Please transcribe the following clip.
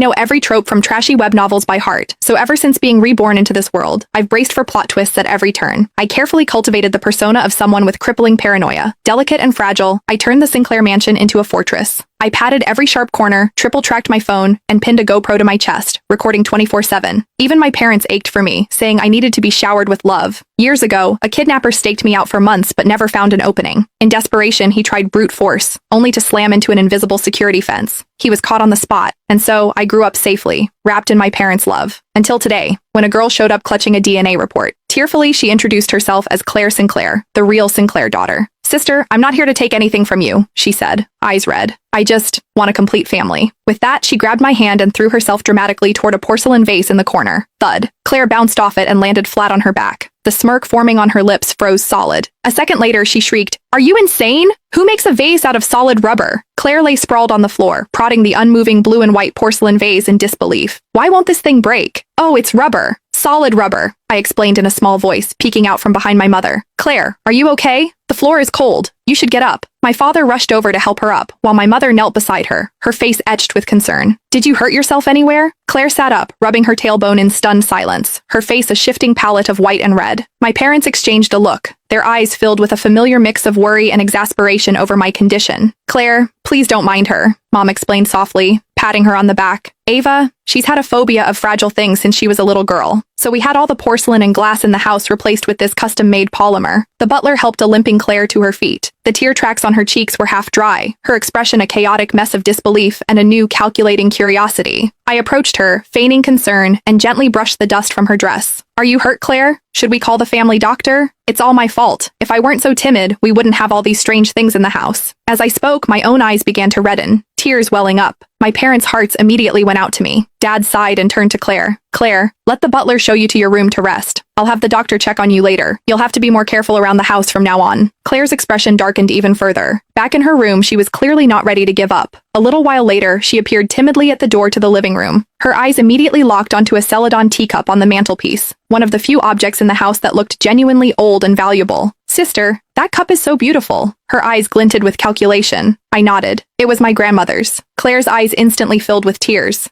know every trope from trashy web novels by heart, so ever since being reborn into this world, I've braced for plot twists at every turn. I carefully cultivated the persona of someone with crippling paranoia. Delicate and fragile, I turned the Sinclair mansion into a fortress. I patted every sharp corner, triple-tracked my phone, and pinned a GoPro to my chest, recording 24/7. Even my parents ached for me, saying I needed to be showered with love. Years ago, a kidnapper staked me out for months but never found an opening. In desperation, he tried brute force, only to slam into an invisible security fence. He was caught on the spot, and so I grew up safely, wrapped in my parents' love. Until today, when a girl showed up clutching a DNA report. Tearfully, she introduced herself as Claire Sinclair, the real Sinclair daughter. "Sister, I'm not here to take anything from you," she said, eyes red. "I just want a complete family." With that, she grabbed my hand and threw herself dramatically toward a porcelain vase in the corner. Thud. Claire bounced off it and landed flat on her back. The smirk forming on her lips froze solid. A second later, she shrieked, "Are you insane? Who makes a vase out of solid rubber?" Claire lay sprawled on the floor, prodding the unmoving blue and white porcelain vase in disbelief. "Why won't this thing break?" "Oh, it's rubber. Solid rubber," I explained in a small voice, peeking out from behind my mother. "Claire, are you okay? The floor is cold. You should get up." My father rushed over to help her up, while my mother knelt beside her, her face etched with concern. "Did you hurt yourself anywhere?" Claire sat up, rubbing her tailbone in stunned silence, her face a shifting palette of white and red. My parents exchanged a look, their eyes filled with a familiar mix of worry and exasperation over my condition. "Claire, please don't mind her," Mom explained softly, patting her on the back. "Ava, she's had a phobia of fragile things since she was a little girl. So we had all the porcelain and glass in the house replaced with this custom-made polymer." The butler helped a limping Claire to her feet. The tear tracks on her cheeks were half dry, her expression a chaotic mess of disbelief and a new calculating curiosity. I approached her, feigning concern, and gently brushed the dust from her dress. "Are you hurt, Claire? Should we call the family doctor?" "It's all my fault. If I weren't so timid, we wouldn't have all these strange things in the house." As I spoke, my own eyes began to redden, tears welling up. My parents' hearts immediately went out to me. Dad sighed and turned to Claire. "Claire, let the butler show you to your room to rest. I'll have the doctor check on you later. You'll have to be more careful around the house from now on." Claire's expression darkened even further. Back in her room, she was clearly not ready to give up. A little while later, she appeared timidly at the door to the living room. Her eyes immediately locked onto a Celadon teacup on the mantelpiece, one of the few objects in the house that looked genuinely old and valuable. "Sister, that cup is so beautiful." Her eyes glinted with calculation. I nodded. It was my grandmother's. Claire's eyes instantly filled with tears.